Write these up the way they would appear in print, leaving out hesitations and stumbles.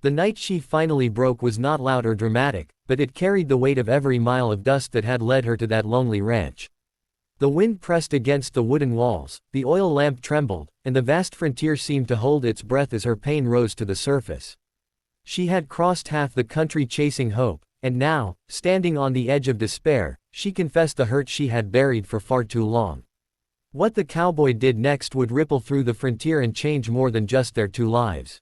The night she finally broke was not loud or dramatic, but it carried the weight of every mile of dust that had led her to that lonely ranch. The wind pressed against the wooden walls, the oil lamp trembled, and the vast frontier seemed to hold its breath as her pain rose to the surface. She had crossed half the country chasing hope, and now, standing on the edge of despair, she confessed the hurt she had buried for far too long. What the cowboy did next would ripple through the frontier and change more than just their two lives.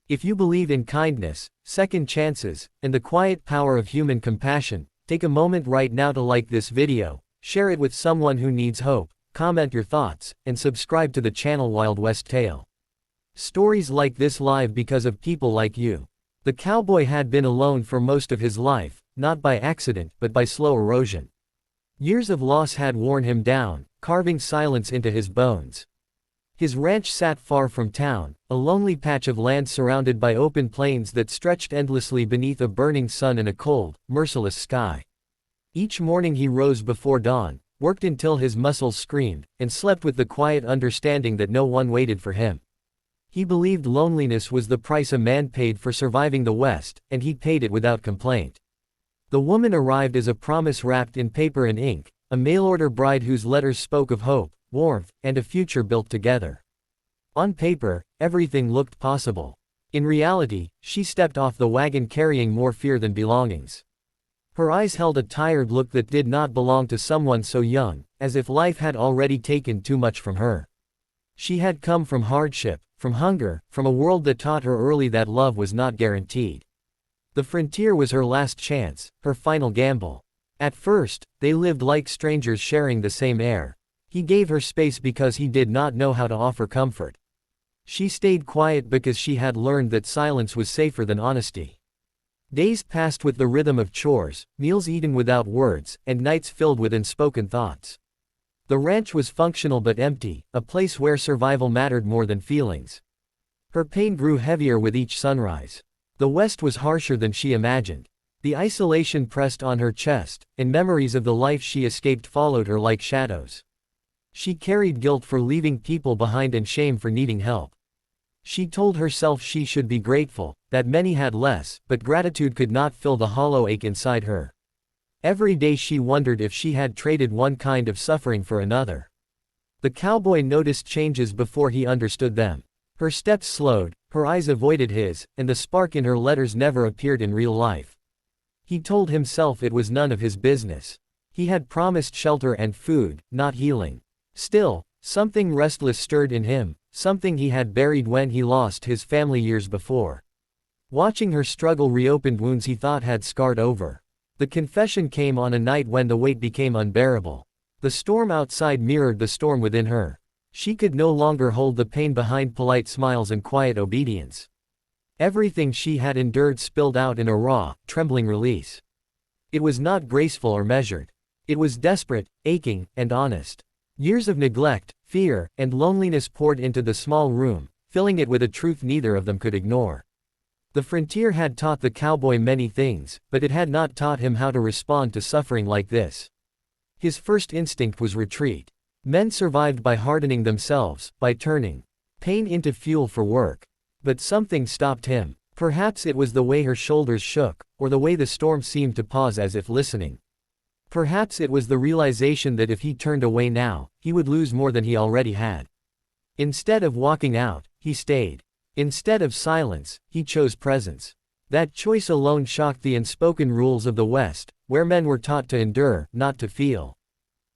If you believe in kindness, second chances, and the quiet power of human compassion, take a moment right now to like this video, share it with someone who needs hope, comment your thoughts, and subscribe to the channel Wild West Tale. Stories like this live because of people like you. The cowboy had been alone for most of his life, not by accident but by slow erosion. Years of loss had worn him down, carving silence into his bones. His ranch sat far from town, a lonely patch of land surrounded by open plains that stretched endlessly beneath a burning sun and a cold, merciless sky. Each morning he rose before dawn, worked until his muscles screamed, and slept with the quiet understanding that no one waited for him. He believed loneliness was the price a man paid for surviving the West, and he paid it without complaint. The woman arrived as a promise wrapped in paper and ink, a mail-order bride whose letters spoke of hope, warmth, and a future built together. On paper, everything looked possible. In reality, she stepped off the wagon carrying more fear than belongings. Her eyes held a tired look that did not belong to someone so young, as if life had already taken too much from her. She had come from hardship, from hunger, from a world that taught her early that love was not guaranteed. The frontier was her last chance, her final gamble. At first, they lived like strangers sharing the same air. He gave her space because he did not know how to offer comfort. She stayed quiet because she had learned that silence was safer than honesty. Days passed with the rhythm of chores, meals eaten without words, and nights filled with unspoken thoughts. The ranch was functional but empty, a place where survival mattered more than feelings. Her pain grew heavier with each sunrise. The West was harsher than she imagined. The isolation pressed on her chest, and memories of the life she escaped followed her like shadows. She carried guilt for leaving people behind and shame for needing help. She told herself she should be grateful, that many had less, but gratitude could not fill the hollow ache inside her. Every day she wondered if she had traded one kind of suffering for another. The cowboy noticed changes before he understood them. Her steps slowed, her eyes avoided his, and the spark in her letters never appeared in real life. He told himself it was none of his business. He had promised shelter and food, not healing. Still, something restless stirred in him, something he had buried when he lost his family years before. Watching her struggle reopened wounds he thought had scarred over. The confession came on a night when the weight became unbearable. The storm outside mirrored the storm within her. She could no longer hold the pain behind polite smiles and quiet obedience. Everything she had endured spilled out in a raw, trembling release. It was not graceful or measured. It was desperate, aching, and honest. Years of neglect, fear, and loneliness poured into the small room, filling it with a truth neither of them could ignore. The frontier had taught the cowboy many things, but it had not taught him how to respond to suffering like this. His first instinct was retreat. Men survived by hardening themselves, by turning pain into fuel for work. But something stopped him. Perhaps it was the way her shoulders shook, or the way the storm seemed to pause as if listening. Perhaps it was the realization that if he turned away now, he would lose more than he already had. Instead of walking out, he stayed. Instead of silence, he chose presence. That choice alone shocked the unspoken rules of the West, where men were taught to endure, not to feel.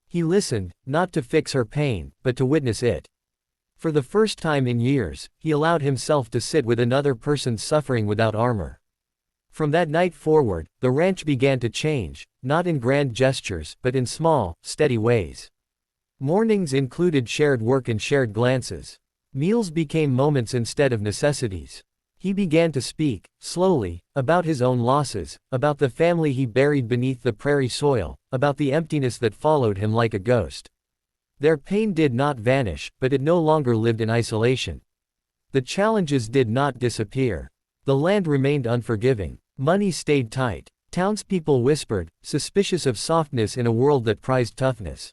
He listened, not to fix her pain, but to witness it. For the first time in years, he allowed himself to sit with another person's suffering without armor. From that night forward, the ranch began to change, not in grand gestures, but in small, steady ways. Mornings included shared work and shared glances. Meals became moments instead of necessities. He began to speak, slowly, about his own losses, about the family he buried beneath the prairie soil, about the emptiness that followed him like a ghost. Their pain did not vanish, but it no longer lived in isolation. The challenges did not disappear. The land remained unforgiving. Money stayed tight. Townspeople whispered, suspicious of softness in a world that prized toughness.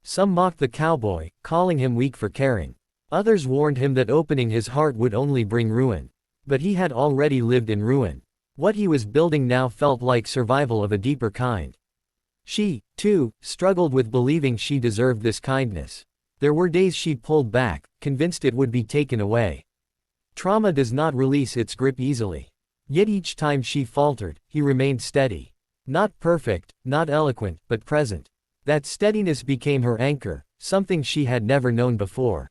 Some mocked the cowboy, calling him weak for caring. Others warned him that opening his heart would only bring ruin. But he had already lived in ruin. What he was building now felt like survival of a deeper kind. She, too, struggled with believing she deserved this kindness. There were days she pulled back, convinced it would be taken away. Trauma does not release its grip easily. Yet each time she faltered, he remained steady. Not perfect, not eloquent, but present. That steadiness became her anchor, something she had never known before.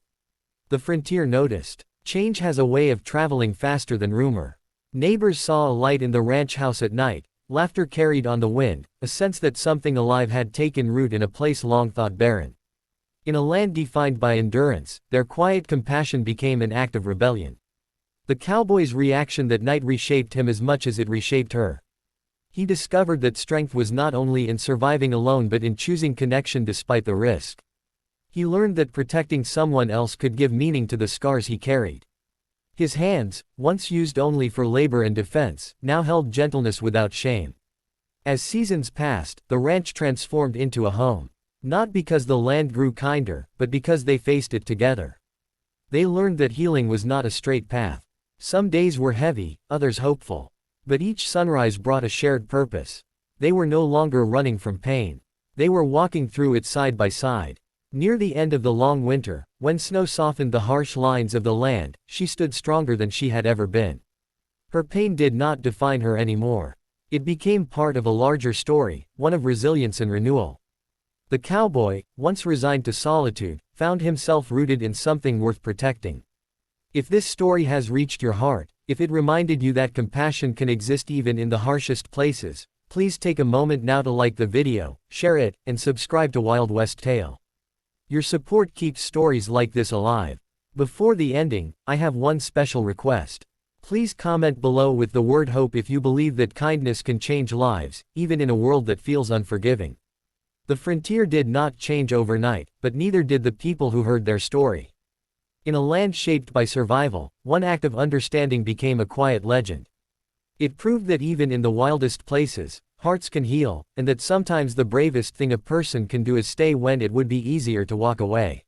The frontier noticed. Change has a way of traveling faster than rumor. Neighbors saw a light in the ranch house at night, laughter carried on the wind, a sense that something alive had taken root in a place long thought barren. In a land defined by endurance, their quiet compassion became an act of rebellion. The cowboy's reaction that night reshaped him as much as it reshaped her. He discovered that strength was not only in surviving alone but in choosing connection despite the risk. He learned that protecting someone else could give meaning to the scars he carried. His hands, once used only for labor and defense, now held gentleness without shame. As seasons passed, the ranch transformed into a home. Not because the land grew kinder, but because they faced it together. They learned that healing was not a straight path. Some days were heavy, others hopeful. But each sunrise brought a shared purpose. They were no longer running from pain. They were walking through it side by side. Near the end of the long winter, when snow softened the harsh lines of the land, she stood stronger than she had ever been. Her pain did not define her anymore. It became part of a larger story, one of resilience and renewal. The cowboy, once resigned to solitude, found himself rooted in something worth protecting. If this story has reached your heart, if it reminded you that compassion can exist even in the harshest places, please take a moment now to like the video, share it, and subscribe to Wild West Tale. Your support keeps stories like this alive. Before the ending, I have one special request. Please comment below with the word hope if you believe that kindness can change lives, even in a world that feels unforgiving. The frontier did not change overnight, but neither did the people who heard their story. In a land shaped by survival, one act of understanding became a quiet legend. It proved that even in the wildest places, hearts can heal, and that sometimes the bravest thing a person can do is stay when it would be easier to walk away.